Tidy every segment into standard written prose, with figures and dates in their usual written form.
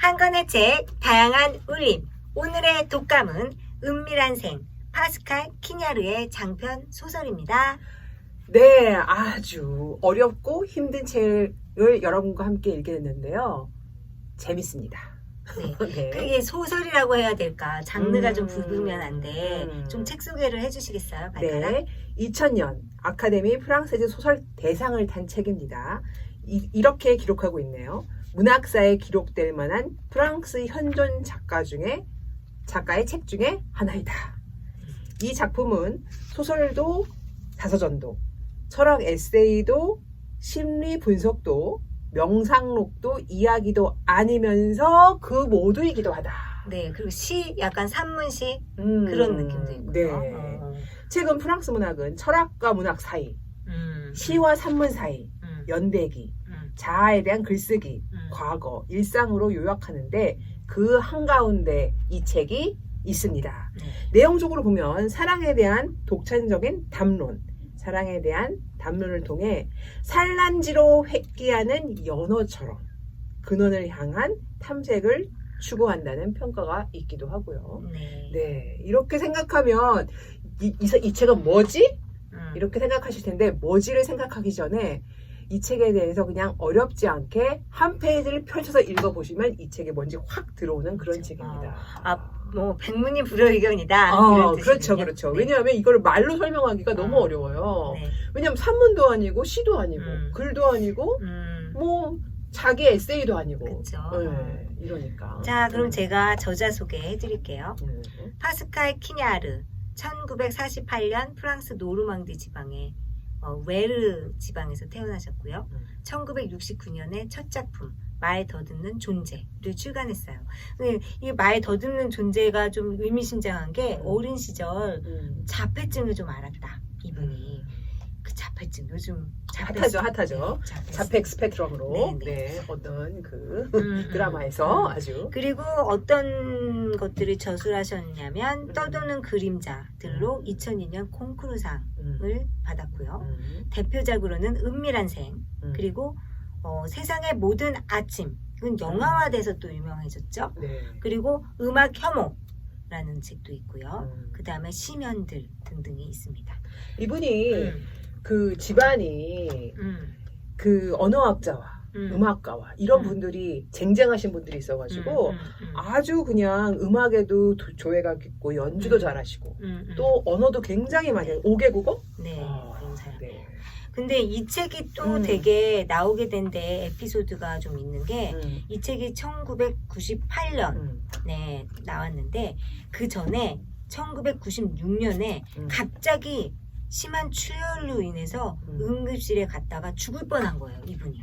한 권의 책, 다양한 울림. 오늘의 독감은 은밀한 생, 파스칼 키냐르의 장편 소설입니다. 네, 아주 어렵고 힘든 책을 여러분과 함께 읽게 됐는데요. 재밌습니다. 네. 네. 그게 소설이라고 해야 될까? 장르가 좀 부르면 안 돼. 좀 책 소개를 해주시겠어요, 발가락? 네, 2000년 아카데미 프랑세즈 소설 대상을 탄 책입니다. 이렇게 기록하고 있네요. 문학사에 기록될 만한 프랑스 현존 작가의 책 중에 하나이다. 이 작품은 소설도 자서전도 철학 에세이도 심리 분석도 명상록도 이야기도 아니면서 그 모두이기도 하다. 네, 그리고 약간 산문시 그런 느낌도 있고요. 네. 최근 프랑스 문학은 철학과 문학 사이, 시와 산문 사이, 연대기, 자아에 대한 글쓰기, 과거, 일상으로 요약하는데 그 한가운데 이 책이 있습니다. 네. 내용적으로 보면 사랑에 대한 독창적인 담론, 사랑에 대한 담론을 통해 산란지로 회귀하는 연어처럼 근원을 향한 탐색을 추구한다는 평가가 있기도 하고요. 네. 네, 이렇게 생각하면 이 책은 뭐지? 이렇게 생각하실 텐데 뭐지를 생각하기 전에 이 책에 대해서 그냥 어렵지 않게 한 페이지를 펼쳐서 읽어보시면 이 책이 뭔지 확 들어오는 그런 책입니다. 뭐 백문이 불여의견이다. 이런 그렇죠, 뜻이군요. 그렇죠. 네. 왜냐하면 이걸 말로 설명하기가 너무 어려워요. 네. 왜냐하면 산문도 아니고 시도 아니고 글도 아니고 뭐 자기 에세이도 아니고 그렇죠. 네, 이러니까. 자, 그럼 제가 저자 소개해 드릴게요. 네. 파스칼 키냐르, 1948년 프랑스 노르망디 지방의 웨르 지방에서 태어나셨고요. 1969년에 첫 작품 말 더듬는 존재를 출간했어요. 이 말 더듬는 존재가 좀 의미심장한 게 어린 시절 자폐증을 좀 앓았다. 이분이 그 자폐증 요즘 핫하죠. 네, 자폐 스펙트럼으로 네. 어떤 그 드라마에서 아주 그리고 어떤 것들을 저술하셨냐면 떠도는 그림자들로 2002년 콩쿠르상을 받았고요. 대표작으로는 은밀한 생 그리고 세상의 모든 아침 이건 영화화돼서 또 유명해졌죠. 네. 그리고 음악 혐오라는 책도 있고요. 그 다음에 심연들 등등이 있습니다. 이분이 그 집안이 그 언어학자와 음악가와 이런 분들이 쟁쟁하신 분들이 있어가지고 아주 그냥 음악에도 조예가 깊고 연주도 잘하시고 또 언어도 굉장히 많이 해요. 5개국어? 네, 그런 사람. 네. 근데 이 책이 또 되게 나오게 된 데 에피소드가 좀 있는 게 이 책이 1998년에 나왔는데 그 전에 1996년에 갑자기 심한 출혈로 인해서 응급실에 갔다가 죽을 뻔한 거예요, 이분이.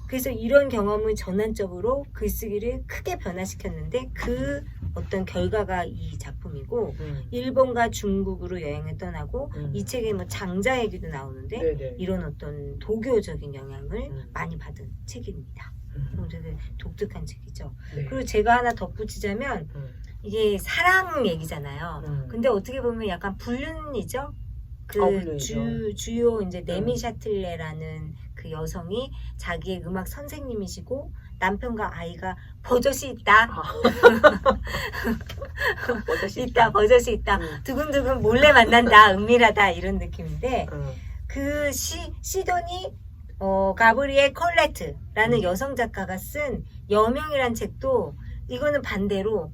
그래서 이런 경험을 전환적으로 글쓰기를 크게 변화시켰는데 그 어떤 결과가 이 작품이고 일본과 중국으로 여행을 떠나고 이 책에 뭐 장자 얘기도 나오는데 네네. 이런 어떤 도교적인 영향을 많이 받은 책입니다. 되게 독특한 책이죠. 네. 그리고 제가 하나 덧붙이자면 이게 사랑 얘기잖아요. 근데 어떻게 보면 약간 불륜이죠. 그 불륜이죠. 주요 이제 네미 샤틀레라는 그 여성이 자기의 음악 선생님이시고 남편과 아이가 버젓이 있다. 버젓이 있다. 두근두근 몰래 만난다. 은밀하다. 이런 느낌인데 그 시도니 가브리엘 콜레트라는 여성 작가가 쓴 여명이란 책도 이거는 반대로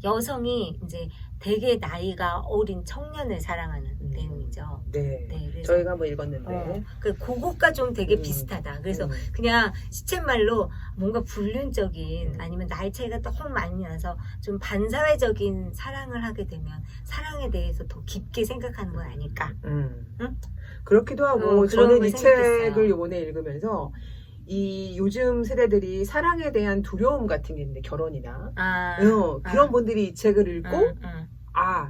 여성이 이제 되게 나이가 어린 청년을 사랑하는 내용이죠. 네. 그래서 저희가 뭐 읽었는데. 그것과 좀 되게 비슷하다. 그래서 그냥 시쳇말로 뭔가 불륜적인 아니면 나이 차이가 너무 많이 나서 좀 반사회적인 사랑을 하게 되면 사랑에 대해서 더 깊게 생각하는 건 아닐까. 응? 그렇기도 하고 그런 저는 걸 이 생각했어요. 책을 이번에 읽으면서 이 요즘 세대들이 사랑에 대한 두려움 같은 게 있는데 결혼이나 그런 분들이 이 책을 읽고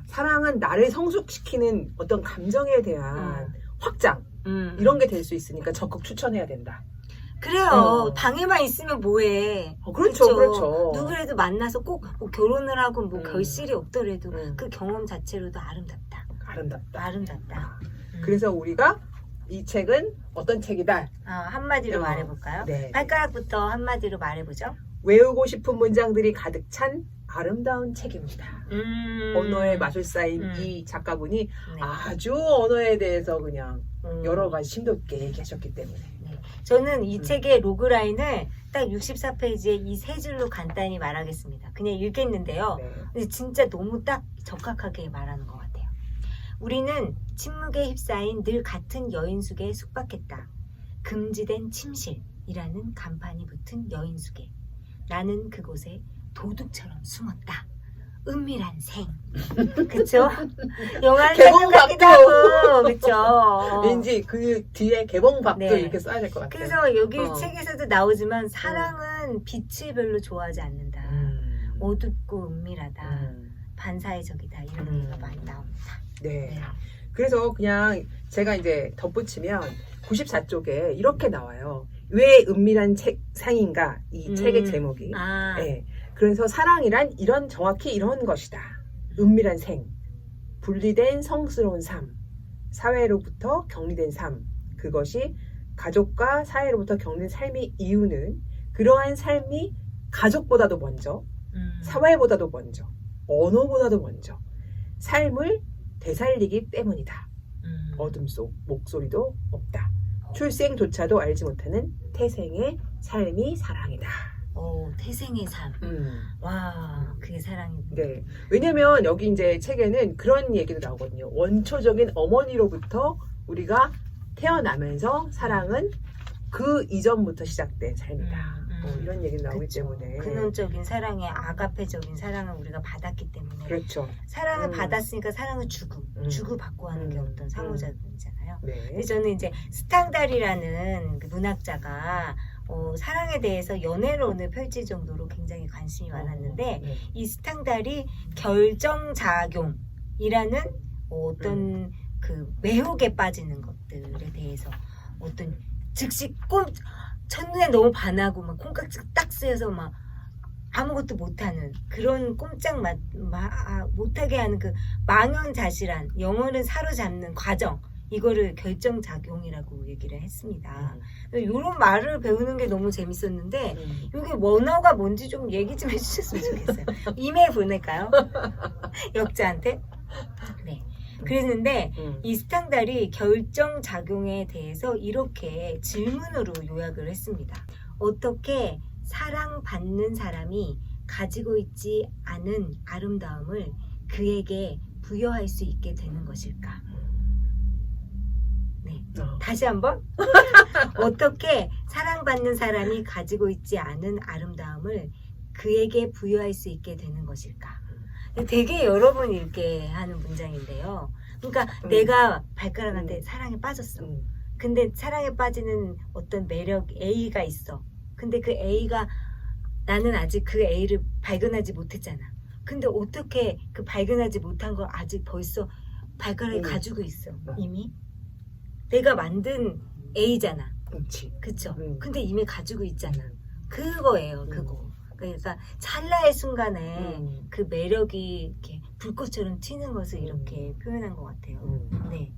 사랑은 나를 성숙시키는 어떤 감정에 대한 확장 이런 게 될 수 있으니까 적극 추천해야 된다. 그래요. 방에만 있으면 뭐해. 그렇죠. 누구라도 만나서 꼭 뭐 결혼을 하고 뭐 결실이 없더라도 그 경험 자체로도 아름답다. 그래서 우리가 이 책은 어떤 책이다? 한마디로 말해볼까요? 네. 발가락부터 한마디로 말해보죠. 외우고 싶은 문장들이 가득 찬 아름다운 책입니다. 언어의 마술사인 이 작가분이 네. 아주 언어에 대해서 그냥 여러 가지 심도있게 얘기하셨기 때문에. 네. 저는 이 책의 로그라인을 딱 64페이지에 이 세 줄로 간단히 말하겠습니다. 그냥 읽겠는데요. 네. 근데 진짜 너무 딱 적확하게 말하는 것 같아요. 우리는 침묵에 휩싸인 늘 같은 여인숙에 숙박했다. 금지된 침실이라는 간판이 붙은 여인숙에 나는 그곳에 도둑처럼 숨었다. 은밀한 생. 그쵸? 영화를 생각하기도 하고, 그쵸? 왠지 그 뒤에 개봉박도 네. 이렇게 써야 될 것 같아요. 그래서 여기 책에서도 나오지만 사랑은 빛을 별로 좋아하지 않는다. 어둡고 은밀하다. 반사회적이다. 이런 얘기가 많이 나옵니다. 네. 네. 그래서 그냥 제가 이제 덧붙이면 94쪽에 이렇게 나와요. 왜 은밀한 상인가? 이 책의 제목이. 네. 그래서 사랑이란 정확히 이런 것이다. 은밀한 생, 분리된 성스러운 삶, 사회로부터 격리된 삶. 그것이 가족과 사회로부터 격리된 삶의 이유는 그러한 삶이 가족보다도 먼저, 사회보다도 먼저, 언어보다도 먼저 삶을 되살리기 때문이다. 어둠 속 목소리도 없다. 출생조차도 알지 못하는 태생의 삶이 사랑이다. 태생의 삶. 와, 그게 사랑이. 네. 왜냐면 여기 이제 책에는 그런 얘기도 나오거든요. 원초적인 어머니로부터 우리가 태어나면서 사랑은 그 이전부터 시작된 삶이다. 이런 얘기도 나오기 그쵸. 때문에. 근원적인 사랑의 아가페적인 사랑을 우리가 받았기 때문에. 그렇죠. 사랑을 받았으니까 사랑을 주고받고 하는 게 어떤 상호작용이잖아요. 네. 근데 저는 이제 스탕달이라는 그 문학자가 사랑에 대해서 연애론을 펼칠 정도로 굉장히 관심이 많았는데 네. 이 스탕달이 결정작용이라는 어떤 그 매혹에 빠지는 것들에 대해서 어떤 즉시 첫눈에 너무 반하고 막 콩깍지 딱 쓰여서 막 아무것도 못하는 그런 꼼짝 못하게 하는 그 망연자실한 영혼을 사로잡는 과정, 이거를 결정작용이라고 얘기를 했습니다. 이런 말을 배우는 게 너무 재밌었는데 이게 원어가 뭔지 좀 얘기 좀 해주셨으면 좋겠어요. 이메일 보낼까요? 역자한테? 네. 그랬는데 이 스탕달이 결정작용에 대해서 이렇게 질문으로 요약을 했습니다. 어떻게 사랑받는 사람이 가지고 있지 않은 아름다움을 그에게 부여할 수 있게 되는 것일까? 네. 다시 한번. 어떻게 사랑받는 사람이 가지고 있지 않은 아름다움을 그에게 부여할 수 있게 되는 것일까? 되게 여러 번 읽게 하는 문장인데요. 그러니까 내가 발가락한테 사랑에 빠졌어. 근데 사랑에 빠지는 어떤 매력 A가 있어. 근데 그 A가 나는 아직 그 A를 발견하지 못했잖아. 근데 어떻게 그 발견하지 못한 걸 아직 벌써 발가락에 가지고 있어. 이미 내가 만든 A잖아. 그쵸? 근데 이미 가지고 있잖아. 그거예요. 그거. 그러니까 찰나의 순간에 그 매력이 이렇게 불꽃처럼 튀는 것을 이렇게 표현한 것 같아요. 네.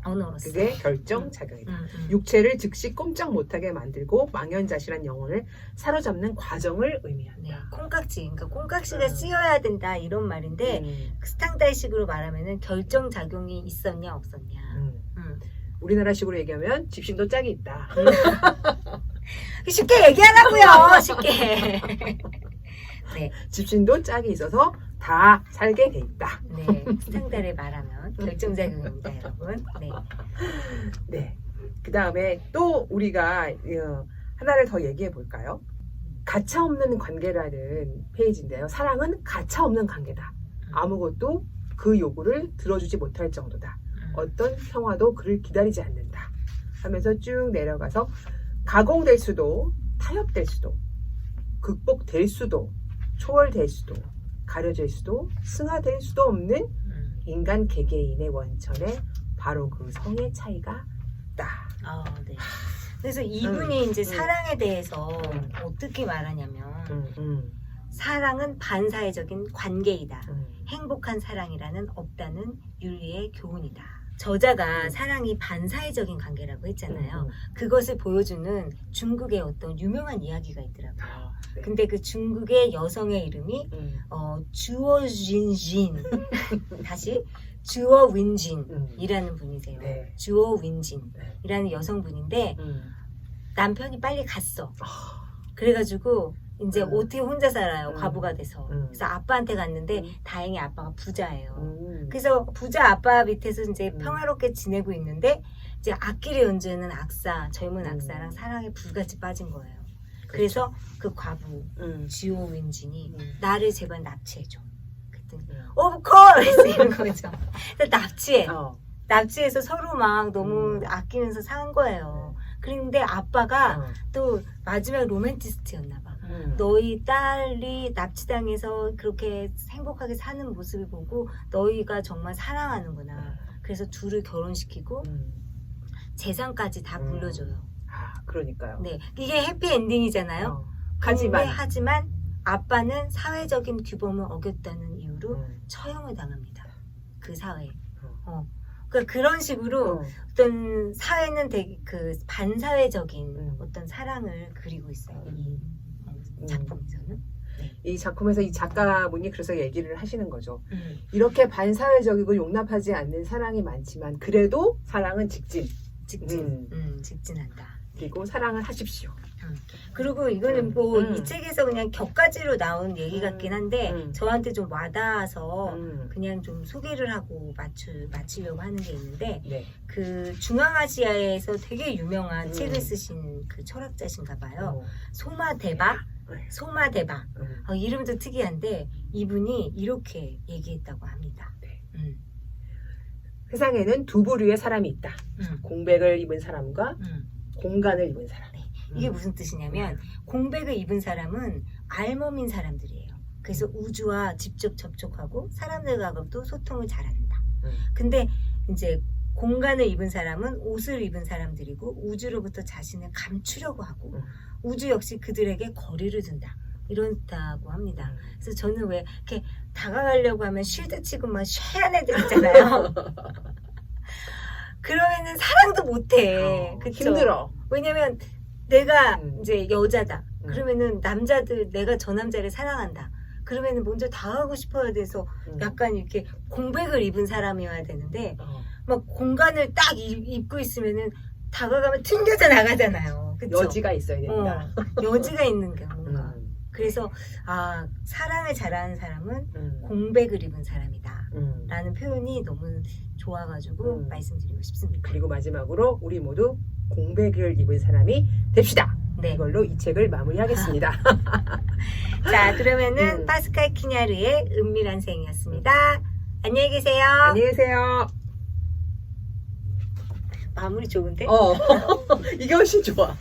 언어로서. 그게 결정작용이다. 육체를 즉시 꼼짝 못하게 만들고 망연자실한 영혼을 사로잡는 과정을 의미한다. 네. 콩깍지. 그러니까 콩깍지가 쓰여야 된다 이런 말인데 스탕달식으로 말하면은 결정작용이 있었냐 없었냐. 우리나라식으로 얘기하면 집신도 짝이 있다. 쉽게 얘기하라고요. 쉽게. 네. 집신도 짝이 있어서 다 살게 돼 있다. 네. 스탕달을 말하면 결정작용입니다, 여러분. 네. 네. 그 다음에 또 우리가 하나를 더 얘기해 볼까요? 가차없는 관계라는 페이지인데요. 사랑은 가차없는 관계다. 아무것도 그 요구를 들어주지 못할 정도다. 어떤 평화도 그를 기다리지 않는다. 하면서 쭉 내려가서 가공될 수도, 타협될 수도, 극복될 수도, 초월될 수도, 가려질 수도, 승화될 수도 없는 인간 개개인의 원천에 바로 그 성의 차이가 있다. 네. 그래서 이분이 이제 사랑에 대해서 어떻게 말하냐면 사랑은 반사회적인 관계이다. 행복한 사랑이라는 없다는 윤리의 교훈이다. 저자가 사랑이 반사회적인 관계라고 했잖아요. 그것을 보여주는 중국의 어떤 유명한 이야기가 있더라고요. 근데 그 중국의 여성의 이름이 주어 윈진 다시 주어 윈진이라는 분이세요. 네. 주어 윈진이라는 여성분인데 남편이 빨리 갔어. 그래가지고 이제 어떻게 혼자 살아요. 과부가 돼서. 그래서 아빠한테 갔는데 다행히 아빠가 부자예요. 그래서 부자 아빠 밑에서 이제 평화롭게 지내고 있는데 이제 악기를 연주하는 악사, 젊은 악사랑 사랑에 불같이 빠진 거예요. 그래서 그 과부 주오 윈진이 나를 제발 납치해줘. 그랬더니 of course 이런 거죠. 그래서 납치해. 납치해서 서로 막 너무 아끼면서 산 거예요. 그런데 아빠가 또 마지막 로맨티스트였나 봐. 너희 딸이 납치당해서 그렇게 행복하게 사는 모습을 보고 너희가 정말 사랑하는구나. 그래서 둘을 결혼시키고 재산까지 다 물려줘요. 그러니까요. 네, 이게 해피엔딩이잖아요. 하지만 아빠는 사회적인 규범을 어겼다는 이유로 처형을 당합니다. 그 사회에. 그러니까 그런 식으로 어떤 사회는 되게 그 반사회적인 어떤 사랑을 그리고 있어요. 이 작품에서는. 이 작품에서 이 작가분이 그래서 얘기를 하시는 거죠. 이렇게 반사회적이고 용납하지 않는 사랑이 많지만 그래도 사랑은 직진한다. 그리고 사랑을 하십시오. 그리고 이거는 뭐 이 책에서 그냥 격가지로 나온 얘기 같긴 한데 저한테 좀 와닿아서 그냥 좀 소개를 하고 마치려고 하는 게 있는데 그 중앙아시아에서 되게 유명한 책을 쓰신 그 철학자신가 봐요. 소마데바. 이름도 특이한데 이분이 이렇게 얘기했다고 합니다. 세상에는 두 부류의 사람이 있다. 공백을 입은 사람과 공간을 입은 사람. 이게 무슨 뜻이냐면 공백을 입은 사람은 알몸인 사람들이에요. 그래서 우주와 직접 접촉하고 사람들과도 소통을 잘한다. 근데 이제 공간을 입은 사람은 옷을 입은 사람들이고 우주로부터 자신을 감추려고 하고 우주 역시 그들에게 거리를 둔다. 이런다고 합니다. 그래서 저는 왜 이렇게 다가가려고 하면 쉴드 치고 막 쉐한 애들 있잖아요. 그러면은 사랑도 못해. 그쵸? 힘들어. 왜냐면 내가 이제 여자다. 그러면은 남자들 내가 저 남자를 사랑한다. 그러면은 먼저 다가가고 싶어야 돼서 약간 이렇게 공백을 입은 사람이어야 되는데 막 공간을 딱 입고 있으면은 다가가면 튕겨져 나가잖아요. 그쵸? 여지가 있어야 된다. 여지가 있는 게 뭔가. 그래서 사랑을 잘하는 사람은 공백을 입은 사람이다 라는 표현이 너무 좋아가지고 말씀드리고 싶습니다. 그리고 마지막으로 우리 모두 공백을 입은 사람이 됩시다. 네. 이걸로 이 책을 마무리하겠습니다. 자, 그러면은 파스칼 키냐르의 은밀한 생이었습니다. 안녕히 계세요. 안녕히 계세요. 마무리 좋은데? 이게 훨씬 좋아.